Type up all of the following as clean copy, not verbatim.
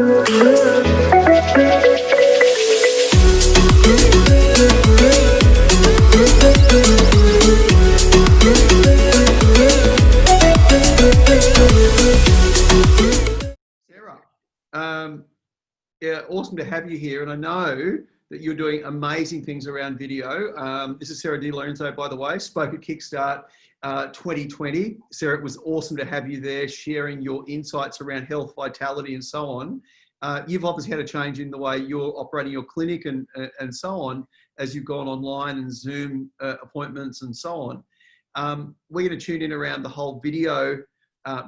Sarah, yeah, awesome to have you here. And I know that you're doing amazing things around video. This is Sarah Di Lorenzo, by the way, spoke at Kickstart 2020. Sarah, it was awesome to have you there sharing your insights around health, vitality, and so on. You've obviously had a change in the way you're operating your clinic and so on as you've gone online and Zoom appointments and so on. We're going to tune in around the whole video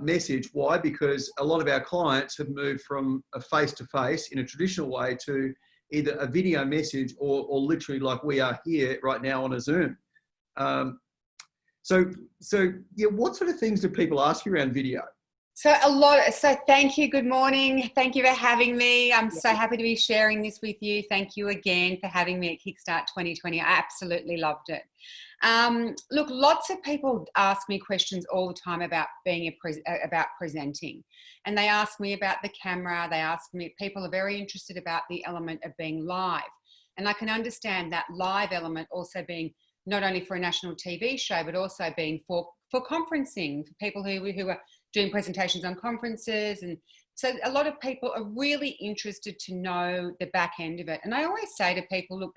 message. Why? Because a lot of our clients have moved from a face-to-face in a traditional way to either a video message or literally like we are here right now on a Zoom. So yeah, what sort of things do people ask you around video? So thank you. Good morning. Thank you for having me. I'm so happy to be sharing this with you. Thank you again for having me at Kickstart 2020. I absolutely loved it. Look, lots of people ask me questions all the time about about presenting, and they ask me about the camera. They ask me, people are very interested about the element of being live, and I can understand that live element also being not only for a national TV show, but also being for conferencing, for people who are doing presentations on conferences. And so a lot of people are really interested to know the back end of it. And I always say to people, look,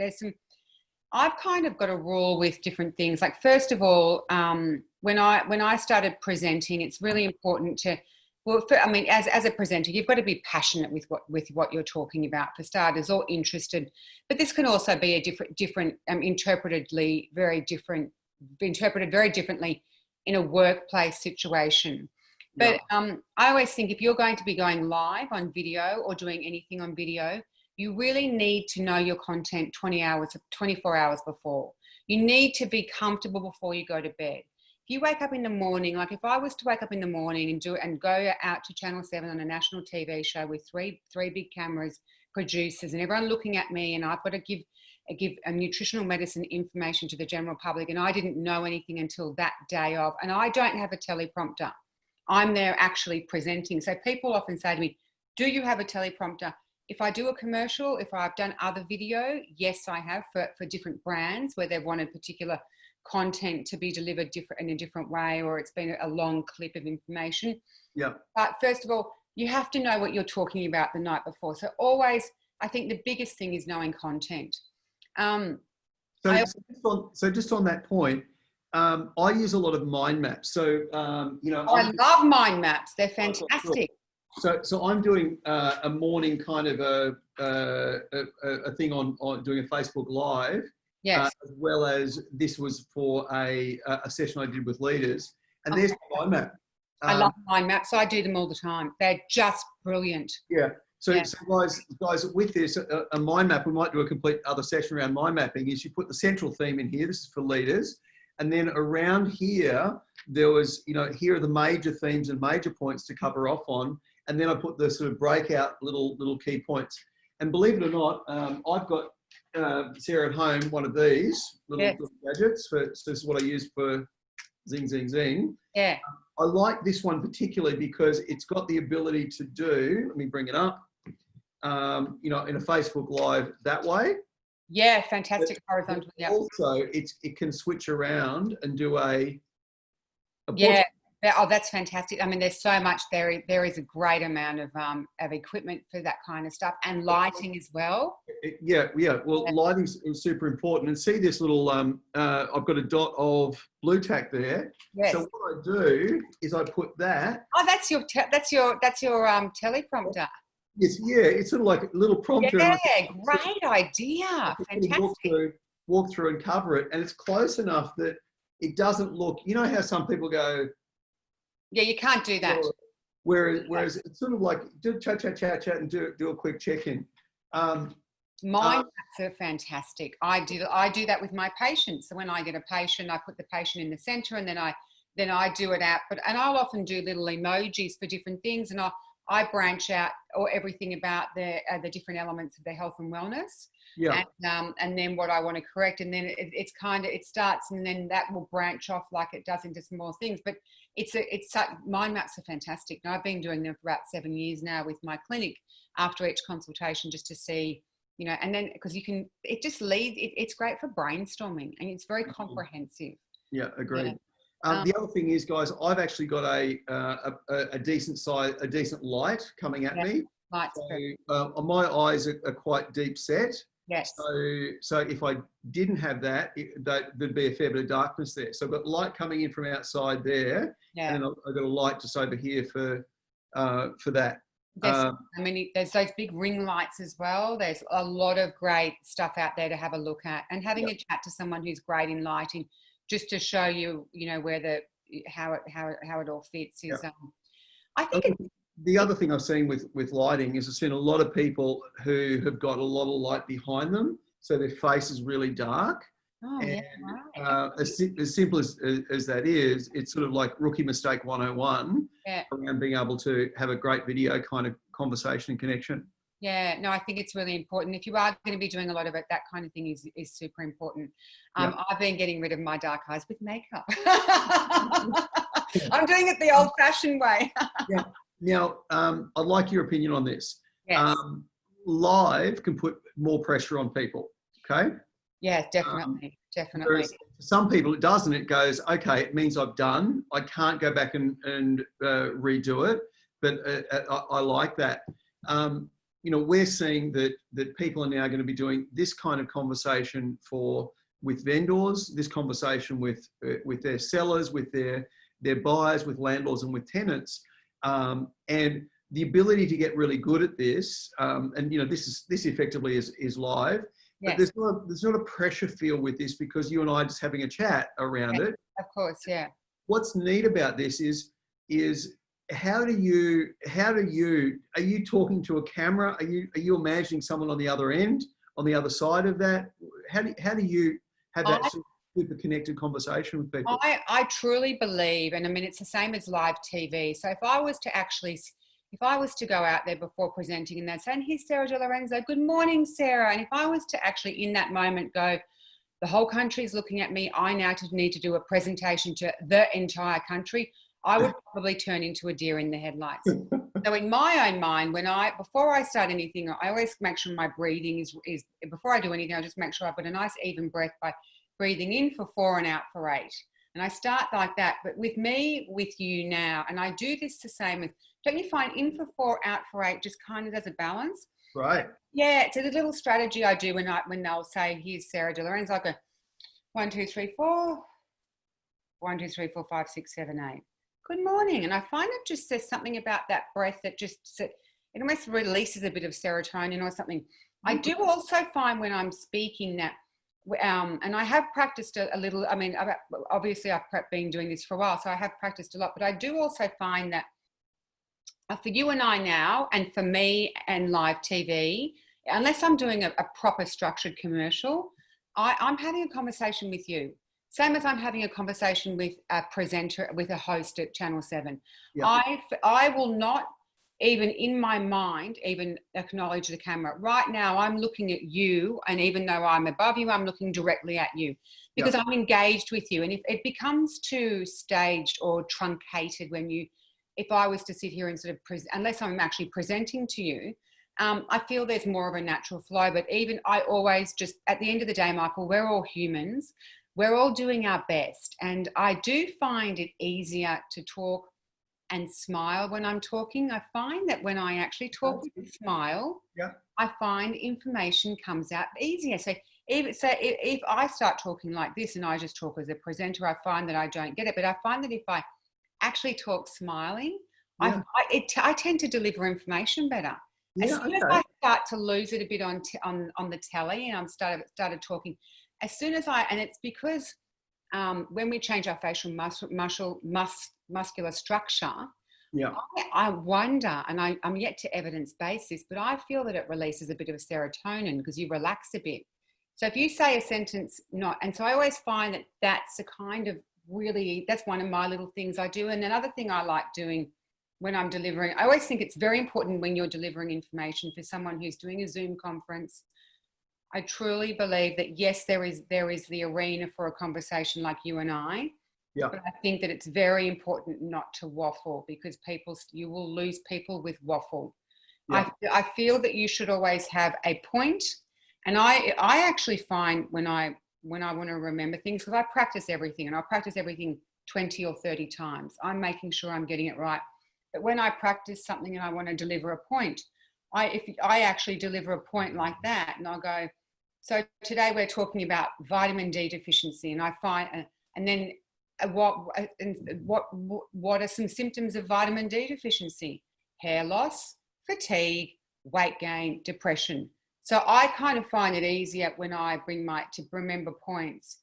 I've kind of got a rule with different things. Like, first of all, when I started presenting, it's really important to, as a presenter, you've got to be passionate with what you're talking about, for starters, or interested. But this can also be interpreted very differently in a workplace situation. But I always think if you're going to be going live on video or doing anything on video, you really need to know your content 24 hours before. You need to be comfortable before you go to bed. If you wake up in the morning, like if I was to wake up in the morning and go out to Channel 7 on a national TV show with three big cameras, producers, and everyone looking at me, and I've got to give a nutritional medicine information to the general public, and I didn't know anything until that day of, and I don't have a teleprompter. I'm there actually presenting. So people often say to me, do you have a teleprompter? If I do a commercial, if I've done other video, yes, I have for different brands where they've wanted particular content to be delivered in a different way, or it's been a long clip of information. Yeah. But first of all, you have to know what you're talking about the night before. So always, I think the biggest thing is knowing content. So just on that point, I use a lot of mind maps. So, I love mind maps. They're fantastic. So I'm doing a morning kind of a thing on doing a Facebook Live. Yes. As well as this was for a session I did with leaders. And there's my mind map. I love mind maps. I do them all the time. They're just brilliant. Yeah. So guys, with this, a mind map, we might do a complete other session around mind mapping, is you put the central theme in here. This is for leaders. And then around here, there was, here are the major themes and major points to cover off on. And then I put the sort of breakout little key points. And believe it or not, I've got Sarah at home one of these little gadgets. So this is what I use for zing, zing, zing. Yeah. I like this one particularly because it's got the ability to do, let me bring it up, in a Facebook Live that way. Yeah, fantastic horizontal. Yeah. Also, it can switch around and do a yeah. Oh, that's fantastic. I mean, there's so much there. There is a great amount of equipment for that kind of stuff, and lighting as well. Yeah. Well, lighting is super important. And see this little, I've got a dot of blue tack there. Yes. So what I do is I put that. Oh, that's your teleprompter. Yes. Yeah. It's sort of like a little prompter. Yeah. Great idea. Fantastic. Walk through and cover it, and it's close enough that it doesn't look. You know how some people go. Yeah, you can't do that. Whereas it's sort of like do chat and do a quick check-in. Mind maps are fantastic. I do that with my patients. So when I get a patient, I put the patient in the center, and then I do it out. And I'll often do little emojis for different things, and I branch out or everything about the different elements of their health and wellness. Yeah. And then what I want to correct, and then it starts, and then that will branch off like it does into some more things. But mind maps are fantastic. Now I've been doing them for about 7 years now with my clinic after each consultation, just to see, and then because it's great for brainstorming, and it's very comprehensive. Yeah, agreed. Yeah. The other thing is, guys, I've actually got a decent light coming at me. So my eyes are quite deep set. Yes. So if I didn't have that, there'd be a fair bit of darkness there. So I've got light coming in from outside there, and I've got a light just over here for that. There's those big ring lights as well. There's a lot of great stuff out there to have a look at, and having a chat to someone who's great in lighting, just to show you, where how it all fits is. I think the other thing I've seen with lighting is I've seen a lot of people who have got a lot of light behind them, so their face is really dark. Oh, and, right. As simple as that is, it's sort of like rookie mistake 101 around being able to have a great video kind of conversation and connection. Yeah, no, I think it's really important. If you are going to be doing a lot of it, that kind of thing is super important. I've been getting rid of my dark eyes with makeup. I'm doing it the old-fashioned way. Yeah. Now, I'd like your opinion on this. Yes. Live can put more pressure on people, okay? Yeah, definitely. Whereas some people it doesn't. It goes, okay, it means I've done. I can't go back and redo it, but I like that. We're seeing that people are now going to be doing this kind of conversation with vendors, this conversation with their sellers, with their buyers, with landlords, and with tenants. And the ability to get really good at this, this effectively is live, but there's not a pressure feel with this because you and I are just having a chat around it. Of course, yeah. What's neat about this is are you talking to a camera? Are you imagining someone on the other end, on the other side of that? How do you have that super connected conversation with people? I truly believe, and it's the same as live TV. So if I was to go out there before presenting and they'd say, and here's Sarah Di Lorenzo, good morning, Sarah. And if I was to actually in that moment go, the whole country is looking at me, I now need to do a presentation to the entire country, I would probably turn into a deer in the headlights. So in my own mind, before I start anything, I always make sure my breathing is before I do anything, I just make sure I've got a nice even breath by breathing in for 4 and out for 8. And I start like that. But with you now, and I do this the same with, don't you find in for 4, out for 8 just kind of does a balance? Right. Yeah, it's a little strategy I do when they'll say, here's Sarah Di Lorenzo, I go 1, 2, 3, 4, 1, 2, 3, 4, 5, 6, 7, 8. Good morning. And I find it just says something about that breath that it almost releases a bit of serotonin or something. I do also find when I'm speaking that, and I have practiced a little, obviously I've been doing this for a while, so I have practiced a lot, but I do also find that for you and I now, and for me and live TV, unless I'm doing a proper structured commercial, I'm having a conversation with you. Same as I'm having a conversation with a presenter, with a host at Channel 7. Yeah. I will not even in my mind, even acknowledge the camera. Right now, I'm looking at you, and even though I'm above you, I'm looking directly at you because I'm engaged with you. And if it becomes too staged or truncated if I was to sit here and sort of, unless I'm actually presenting to you, I feel there's more of a natural flow. But even I always just, at the end of the day, Michael, we're all humans. We're all doing our best. And I do find it easier to talk and smile when I'm talking. I find that when I actually talk with a smile, I find information comes out easier. So if I start talking like this and I just talk as a presenter, I find that I don't get it. But I find that if I actually talk smiling, I tend to deliver information better. As soon as I start to lose it a bit on the telly and I'm started talking, as soon as and it's because when we change our facial muscular structure, I wonder, and I'm yet to evidence-base this, but I feel that it releases a bit of serotonin because you relax a bit. So if you say a sentence, and so I always find that that's a kind of really, that's one of my little things I do. And another thing I like doing when I'm delivering, I always think it's very important when you're delivering information for someone who's doing a Zoom conference. I truly believe that yes, there is the arena for a conversation like you and I. Yeah. But I think that it's very important not to waffle, because you will lose people with waffle. Yeah. I feel that you should always have a point. And I actually find when I want to remember things, because I practice everything, and I practice everything 20 or 30 times. I'm making sure I'm getting it right. But when I practice something and I want to deliver a point, if I actually deliver a point like that, and I'll go, so today we're talking about vitamin D deficiency, and I find, and then what are some symptoms of vitamin D deficiency? Hair loss, fatigue, weight gain, depression. So I kind of find it easier when I bring to remember points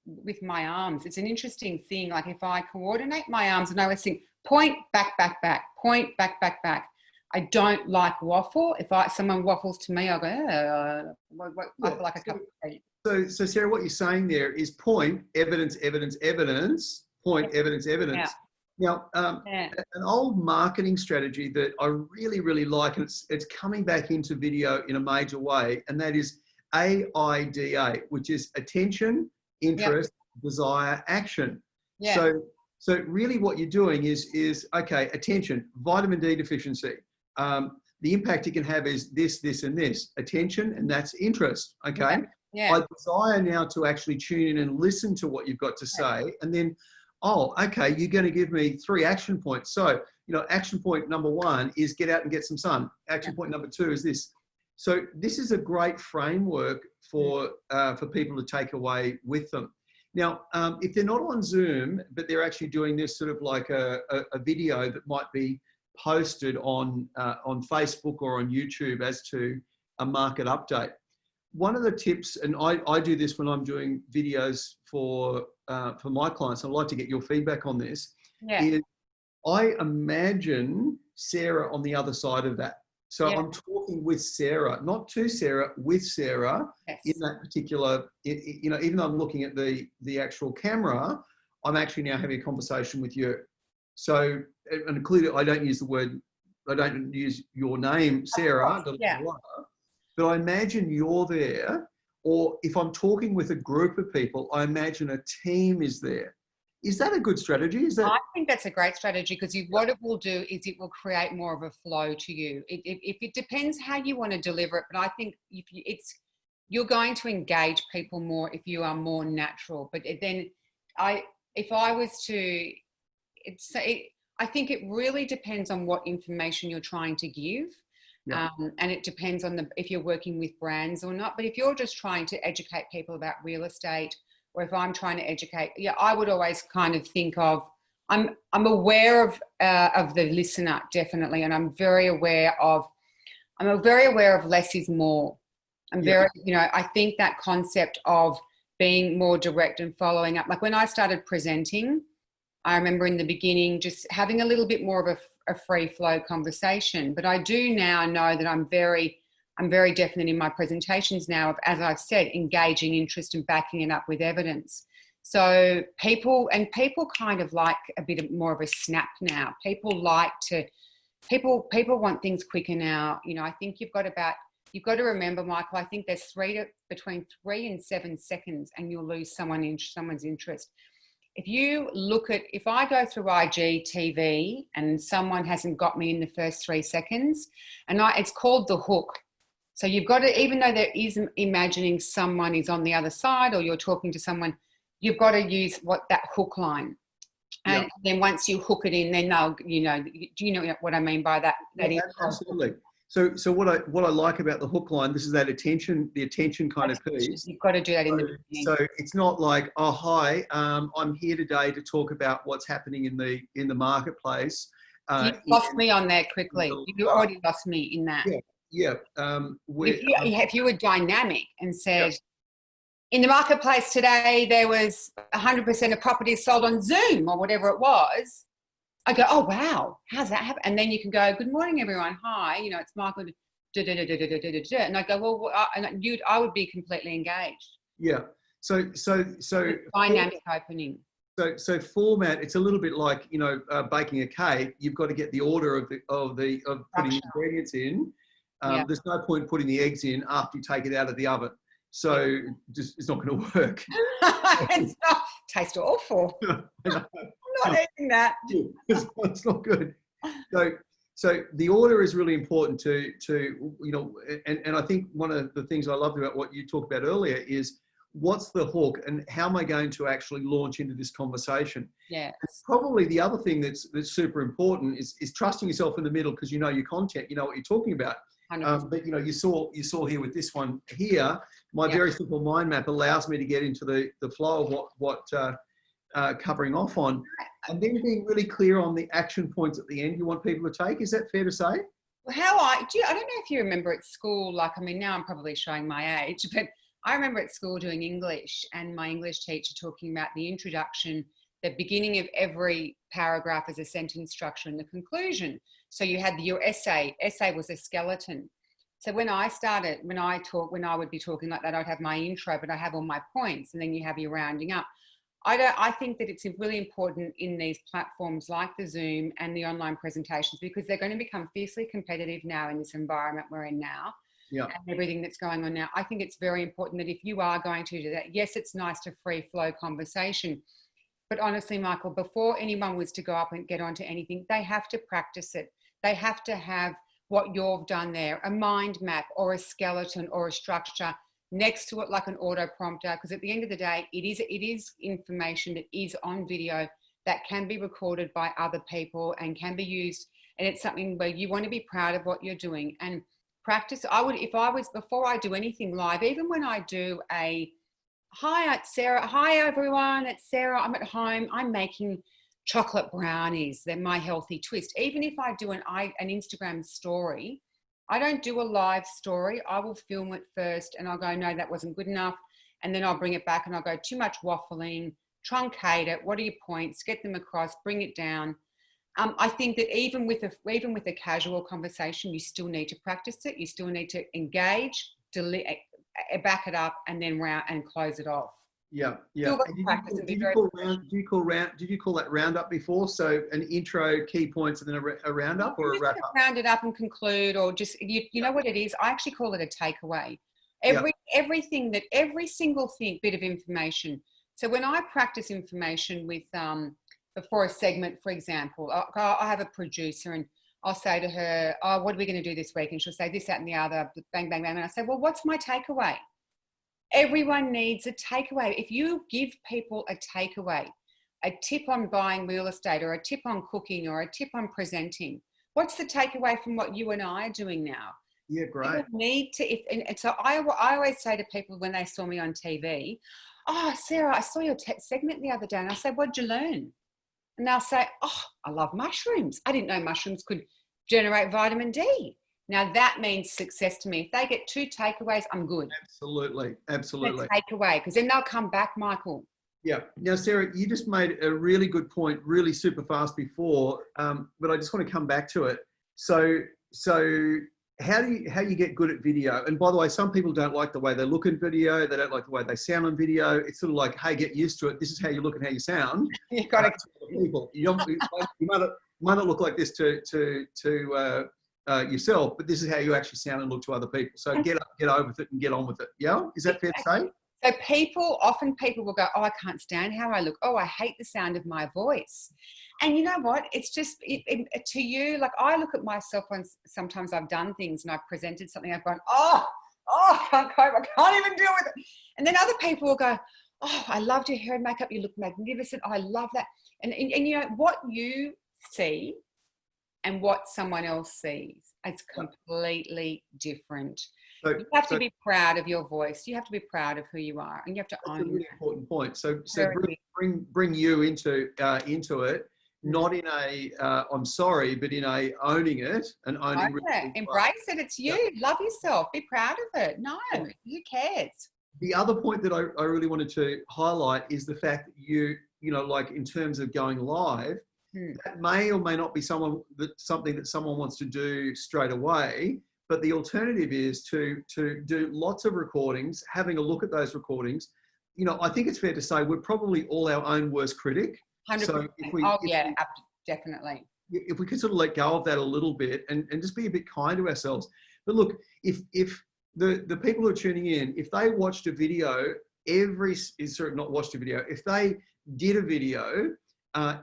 with my arms. It's an interesting thing. Like if I coordinate my arms and I always think point, back, back, back, point, back, back, back. I don't like waffle. If someone waffles to me, I'll go, I feel like a cup of tea. So Sarah, what you're saying there is point, evidence, evidence, evidence, point, evidence, evidence. Yeah. Now, an old marketing strategy that I really, really like, and it's coming back into video in a major way, and that is AIDA, which is attention, interest, desire, action. Yeah. So really what you're doing is okay, attention, vitamin D deficiency. The impact it can have is this, this, and this. Attention, and that's interest, okay? Yeah. I desire now to actually tune in and listen to what you've got to say, and then, oh, okay, you're going to give me 3 action points. So, action point number 1 is get out and get some sun. Action point number 2 is this. So this is a great framework for people to take away with them. Now, if they're not on Zoom, but they're actually doing this sort of like a video that might be posted on Facebook or on YouTube as to a market update. One of the tips, and I do this when I'm doing videos for my clients, I'd like to get your feedback on this, is I imagine Sarah on the other side of that. So I'm talking with Sarah, not to Sarah, with Sarah in that particular, even though I'm looking at the actual camera, I'm actually now having a conversation with you. So, and clearly I don't use your name, Sarah, but I imagine you're there, or if I'm talking with a group of people, I imagine a team is there. Is that a good strategy? I think that's a great strategy, because what it will do is it will create more of a flow to you. If it depends how you want to deliver it, but I think you're going to engage people more if you are more natural. But then I think it really depends on what information you're trying to give. Yeah. And it depends on if you're working with brands or not. But if you're just trying to educate people about real estate, or if I'm trying to educate, I would always kind of think of, I'm aware of the listener, definitely, and I'm very aware of less is more. I think that concept of being more direct and following up. Like when I started presenting, I remember in the beginning just having a little bit more of a free flow conversation. But I do now know that I'm very definite in my presentations now of, as I've said, engaging interest and backing it up with evidence. So people kind of like a bit more of a snap now. People want things quicker now. I think you've got to remember, Michael, I think there's between 3 and 7 seconds and you'll lose someone's interest. If I go through IGTV and someone hasn't got me in the first 3 seconds, and it's called the hook. So you've got to, even though there is imagining someone is on the other side or you're talking to someone, you've got to use that hook line. And then once you hook it in, then they'll, do you know what I mean by that? Absolutely. So what I like about the hook line, this is the attention kind of piece. You've got to do that in the beginning. So it's not like, oh, hi, I'm here today to talk about what's happening in the marketplace. You lost me on there quickly. You already lost me in that. Yeah. If you were dynamic and said, in the marketplace today, there was 100% of properties sold on Zoom or whatever it was, I go, oh, wow, how's that happen? And then you can go, good morning, everyone. Hi, it's Michael. And I go, well, I would be completely engaged. Yeah. So dynamic opening. So format, it's a little bit like, you know, baking a cake. You've got to get the order of putting the ingredients in. Yeah. There's no point putting the eggs in after you take it out of the oven. So just it's not going to work. It's not, tastes awful. I'm not eating that. It's not good. So the order is really important to you know, and I think one of the things I loved about what you talked about earlier is what's the hook and how am I going to actually launch into this conversation? Yes. Probably the other thing that's super important is trusting yourself in the middle, because you know your content, you know what you're talking about. But you know, you saw here with this one here, my very simple mind map allows me to get into the flow of what covering off on, and then being really clear on the action points at the end you want people to take. Is that fair to say? Well, I don't know if you remember at school, like, I mean, now I'm probably showing my age, but I remember at school doing English and my English teacher talking about the introduction, the beginning of every paragraph as a sentence structure and the conclusion. So you had your essay. Essay was a skeleton. So when I would be talking like that, I'd have my intro, but I have all my points, and then you have your rounding up. I think that it's really important in these platforms like the Zoom and the online presentations, because they're going to become fiercely competitive now in this environment we're in now. Yeah. And everything that's going on now. I think it's very important that if you are going to do that, yes, it's nice to free flow conversation. But honestly, Michael, before anyone was to go up and get onto anything, they have to practice it. They have to have what you've done there, a mind map or a skeleton or a structure next to it, like an auto prompter. Because at the end of the day, it is information that is on video that can be recorded by other people and can be used. And it's something where you want to be proud of what you're doing and practice. Before I do anything live, even when I do hi, it's Sarah. Hi, everyone. It's Sarah. I'm at home. I'm making chocolate brownies. They're my healthy twist. Even if I do an Instagram story, I don't do a live story. I will film it first and I'll go, no, that wasn't good enough. And then I'll bring it back and I'll go, too much waffling, truncate it. What are your points? Get them across, bring it down. I think that even with a casual conversation, you still need to practice it. You still need to engage, back it up, and then round and close it off. Yeah. Did you call that roundup before? So an intro, key points, and then a roundup, or a wrap up? Round it up and conclude, or just you know what it is. I actually call it a takeaway. Every single bit of information. So when I practice information with before a segment, for example, I have a producer and I'll say to her, oh, what are we going to do this week? And she'll say this, that, and the other, bang, bang, bang. And I say, well, what's my takeaway? Everyone needs a takeaway. If you give people a takeaway, a tip on buying real estate or a tip on cooking or a tip on presenting, what's the takeaway from what you and I are doing now? Yeah, great. People need to, and so I always say to people when they saw me on TV, oh, Sarah, I saw your segment the other day. And I say, what'd you learn? And they'll say, oh, I love mushrooms. I didn't know mushrooms could generate vitamin D. Now that means success to me. If they get 2 takeaways, I'm good. Absolutely. Takeaway, because then they'll come back, Michael. Yeah. Now, Sarah, you just made a really good point, really super fast before, but I just want to come back to it. So how do you get good at video? And by the way, some people don't like the way they look in video. They don't like the way they sound on video. It's sort of like, hey, get used to it. This is how you look and how you sound. You've got to people. You might not look like this to yourself, but this is how you actually sound and look to other people. So get over with it and get on with it. Yeah, is that fair to say? So often people will go, oh, I can't stand how I look. Oh, I hate the sound of my voice. And you know what? It's just to you, like I look at myself when sometimes I've done things and I've presented something, I've gone, oh, I can't cope. I can't even deal with it. And then other people will go, oh, I loved your hair and makeup. You look magnificent. Oh, I love that. And you know, what you see and what someone else sees, it's completely different. You have to be proud of your voice. You have to be proud of who you are, and you have to own it. That's a really important point. So bring you into it, not in a I'm sorry, but in a owning it and owning it. Embrace it. It's you. Yeah. Love yourself. Be proud of it. No, who cares? The other point that I really wanted to highlight is the fact that you know, like in terms of going live, that may or may not be something that someone wants to do straight away. But the alternative is to do lots of recordings, having a look at those recordings, you know, I think it's fair to say we're probably all our own worst critic. 100%. So Definitely. If we could sort of let go of that a little bit and just be a bit kind to ourselves. But look, if the people who are tuning in, if they watched a video if they did a video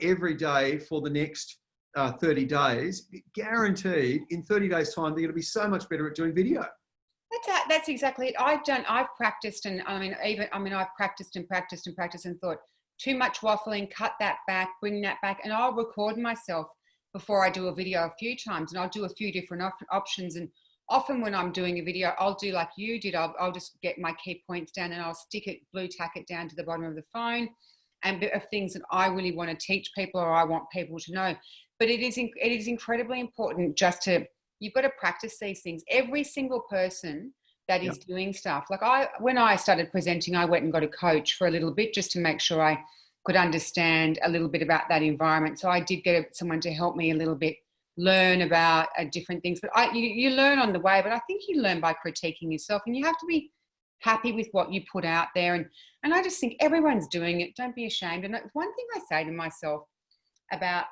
every day for the next 30 days, guaranteed in 30 days time, they're going to be so much better at doing video. That's exactly it. I've practiced, and I've practiced and thought, too much waffling, cut that back, bring that back. And I'll record myself before I do a video a few times, and I'll do a few different options. And often when I'm doing a video, I'll do like you did. I'll just get my key points down and I'll blue tack it down to the bottom of the phone, and of things that I really want to teach people or I want people to know. But it is incredibly important you've got to practice these things. Every single person that is doing stuff. Like when I started presenting, I went and got a coach for a little bit just to make sure I could understand a little bit about that environment. So I did get someone to help me a little bit learn about different things. But you learn on the way, but I think you learn by critiquing yourself, and you have to be happy with what you put out there. And I just think everyone's doing it. Don't be ashamed. And one thing I say to myself about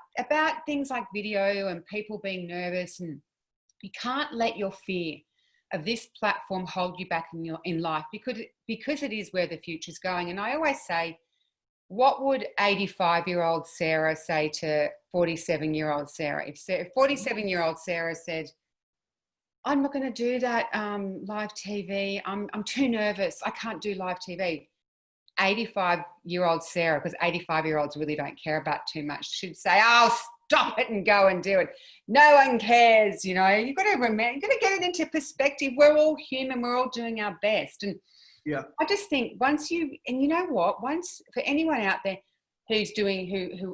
things like video and people being nervous, and you can't let your fear of this platform hold you back in life, because it is where the future's going. And I always say, what would 85-year-old Sarah say to 47-year-old Sarah? If 47-year-old Sarah said, I'm not going to do that live TV. I'm too nervous. I can't do live TV. 85-year-old Sarah, because 85-year-olds really don't care about too much, should say, oh, stop it and go and do it. No one cares, you know. You've got to remember, you've got to get it into perspective. We're all human. We're all doing our best. And yeah, I just think once for anyone out there who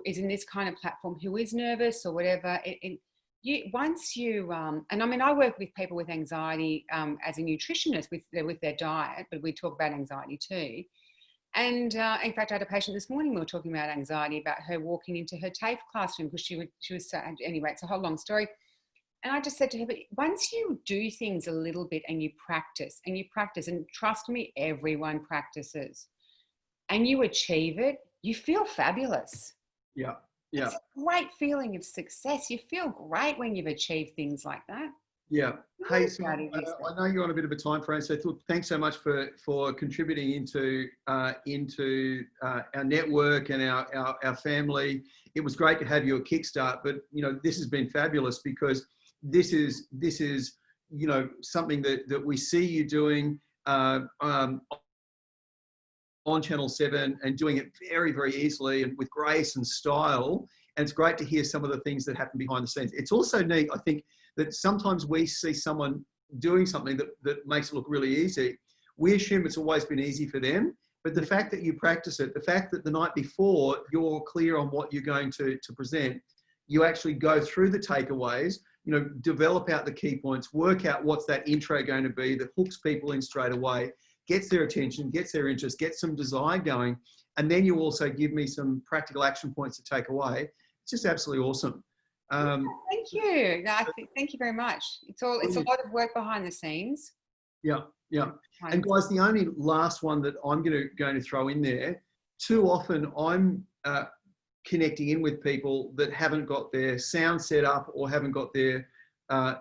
is in this kind of platform, who is nervous or whatever, and I mean, I work with people with anxiety as a nutritionist with their diet, but we talk about anxiety too. And in fact, I had a patient this morning, we were talking about anxiety, about her walking into her TAFE classroom because she was so, anyway, it's a whole long story. And I just said to her, but once you do things a little bit and you practice, and trust me, everyone practices, and you achieve it, you feel fabulous. Yeah. It's a great feeling of success. You feel great when you've achieved things like that. Yeah. Hey, so, I know you're on a bit of a time frame, so thanks so much for contributing into our network and our family. It was great to have you at Kickstart, but you know, this has been fabulous, because this is you know, something that we see you doing on Channel 7, and doing it very, very easily and with grace and style. And it's great to hear some of the things that happen behind the scenes. It's also neat, I think, that sometimes we see someone doing something that makes it look really easy. We assume it's always been easy for them, but the fact that you practice it, the fact that the night before you're clear on what you're going to present, you actually go through the takeaways, you know, develop out the key points, work out what's that intro going to be that hooks people in straight away, gets their attention, gets their interest, gets some desire going. And then you also give me some practical action points to take away. It's just absolutely awesome. Thank you. No, thank you very much. It's a lot of work behind the scenes. Yeah. And guys, the only last one that I'm going to throw in there, too often I'm connecting in with people that haven't got their sound set up or haven't got their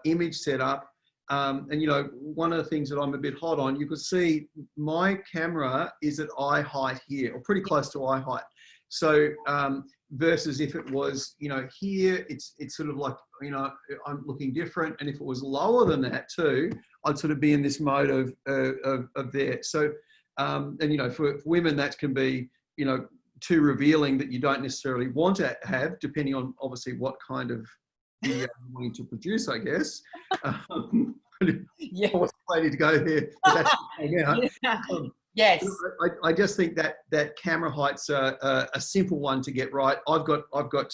image set up. And you know, one of the things that I'm a bit hot on, you could see my camera is at eye height here, or pretty close to eye height. So versus if it was, you know, here, it's sort of like, you know, I'm looking different. And if it was lower than that too, I'd sort of be in this mode of there. So, and you know, for women, that can be, you know, too revealing that you don't necessarily want to have, depending on obviously what kind of video you're wanting to produce, I guess. Yeah. I wasn't planning to go there, but that's yes. I just think that camera height's a simple one to get right. I've got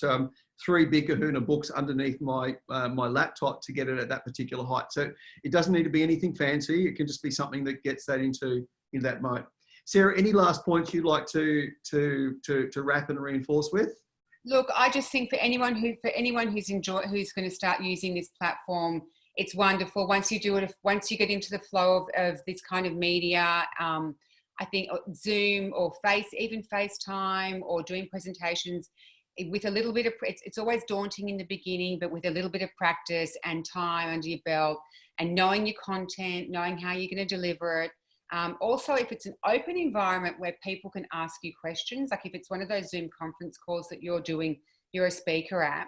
3 big Kahuna books underneath my laptop to get it at that particular height. So it doesn't need to be anything fancy. It can just be something that gets that into that mode. Sarah, any last points you'd like to wrap and reinforce with? Look, I just think for anyone who's going to start using this platform, it's wonderful. Once you get into the flow of this kind of media, I think Zoom or even FaceTime or doing presentations with a little bit of, it's always daunting in the beginning, but with a little bit of practice and time under your belt and knowing your content, knowing how you're going to deliver it. Also, if it's an open environment where people can ask you questions, like if it's one of those Zoom conference calls that you're a speaker at,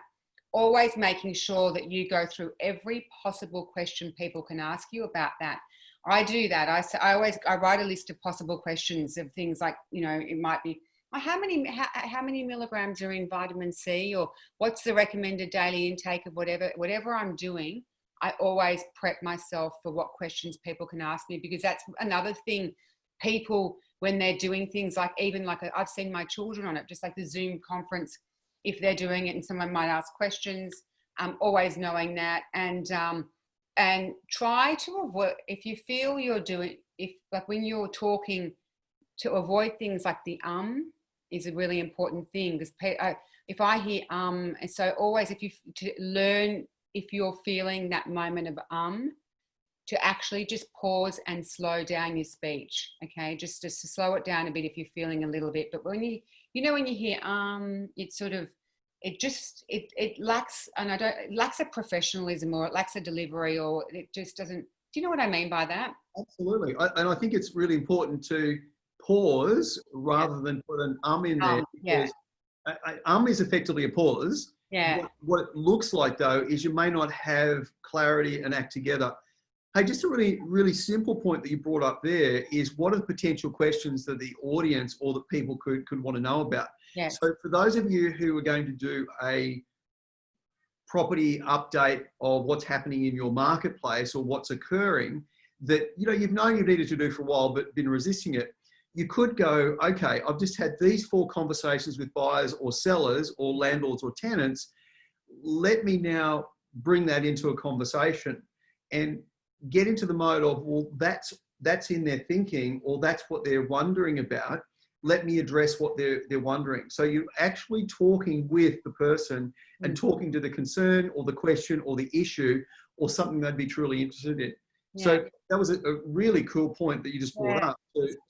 always making sure that you go through every possible question people can ask you about that. I do that. I write a list of possible questions of things like, you know, it might be, how many milligrams are in vitamin C, or what's the recommended daily intake of whatever I'm doing. I always prep myself for what questions people can ask me, because that's another thing. People, when they're doing things like, even like I've seen my children on it, just like the Zoom conference, if they're doing it and someone might ask questions, always knowing that, and try to avoid, if you feel you're doing, if like when you're talking, to avoid things like the is a really important thing, because if I hear and so always, if you to learn, if you're feeling that moment of to actually just pause and slow down your speech, okay, just to slow it down a bit if you're feeling a little bit. But when when you hear it's sort of, it lacks, and it lacks a professionalism, or it lacks a delivery, or it just doesn't. Do you know what I mean by that? Absolutely. And I think it's really important to pause rather than put an in there, because is effectively a pause. Yeah. What it looks like, though, is you may not have clarity and act together. Hey, just a really, really simple point that you brought up there is, what are the potential questions that the audience or that people could want to know about? Yeah. So for those of you who are going to do a property update of what's happening in your marketplace or what's occurring that, you know, you've known you needed to do for a while but been resisting it, you could go, okay, I've just had these 4 conversations with buyers or sellers or landlords or tenants. Let me now bring that into a conversation and get into the mode of, well, that's in their thinking, or that's what they're wondering about. Let me address what they're wondering. So you're actually talking with the person and talking to the concern or the question or the issue or something they'd be truly interested in. Yeah. So that was a really cool point that you just brought up,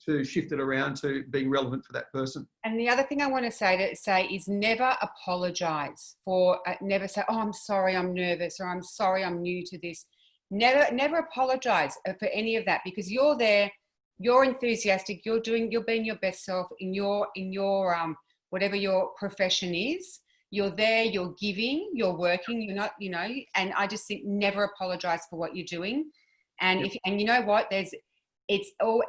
to shift it around to being relevant for that person. And the other thing I want to say is never apologize for, never say, oh, I'm sorry, I'm nervous, or I'm sorry, I'm new to this. Never apologize for any of that, because you're there, you're enthusiastic, you're being your best self in your whatever your profession is. You're there, you're giving, you're working, you're not, you know, and I just think never apologize for what you're doing. And and you know what,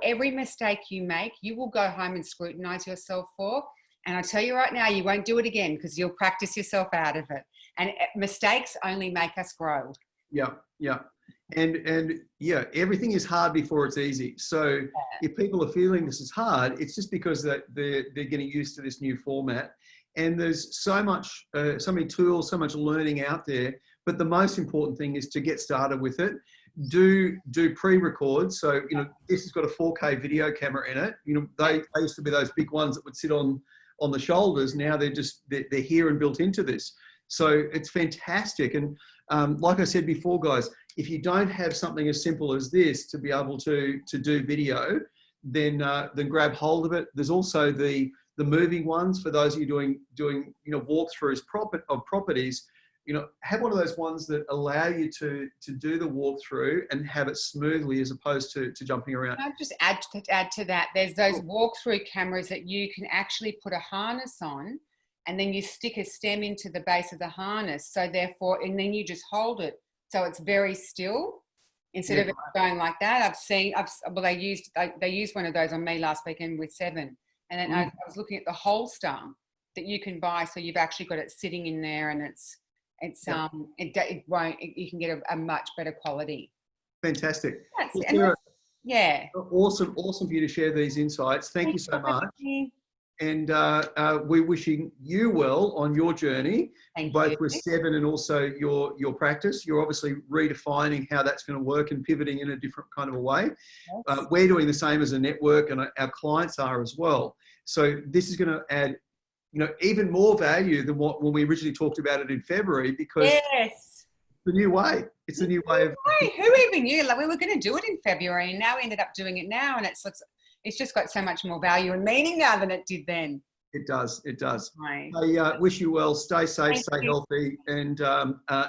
every mistake you make, you will go home and scrutinize yourself for. And I tell you right now, you won't do it again, because you'll practice yourself out of it. And mistakes only make us grow. Yeah, yeah. And yeah, everything is hard before it's easy. So if people are feeling this is hard, it's just because that they're getting used to this new format. And there's so many tools, so much learning out there. But the most important thing is to get started with it. Do pre-record. So, you know, this has got a 4K video camera in it. You know, they used to be those big ones that would sit on the shoulders. Now they're here and built into this. So it's fantastic. And like I said before, guys, if you don't have something as simple as this to be able to do video, then grab hold of it. There's also the moving ones for those of you doing you know, walkthroughs of properties. You know, have one of those ones that allow you to do the walkthrough and have it smoothly, as opposed to jumping around. Can I just add to that? There's those walkthrough cameras that you can actually put a harness on, and then you stick a stem into the base of the harness. So therefore, and then you just hold it, so it's very still, instead of it going like that. They used one of those on me last weekend with 7, and then I was looking at the holster that you can buy, so you've actually got it sitting in there, and you can get a much better quality. Fantastic. Yeah. Awesome for you to share these insights. Thank you so much. And we're wishing you well on your journey, both with 7 and also your practice. You're obviously redefining how that's going to work and pivoting in a different kind of a way. Yes. We're doing the same as a network, and our clients are as well. So this is going to add, you know, even more value than when we originally talked about it in February, because it's the new way. It's a new way of. Who even knew? Like, we were going to do it in February, and now we ended up doing it now, and it's it's just got so much more value and meaning now than it did then. It does. It does. Right. I wish you well. Stay safe, Thank stay you. healthy, and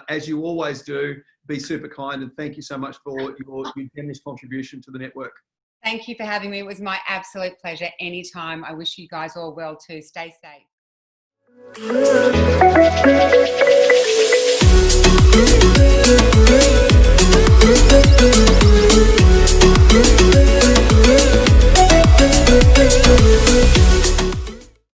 as you always do, be super kind. And thank you so much for your generous contribution to the network. Thank you for having me. It was my absolute pleasure. Anytime. I wish you guys all well too. Stay safe.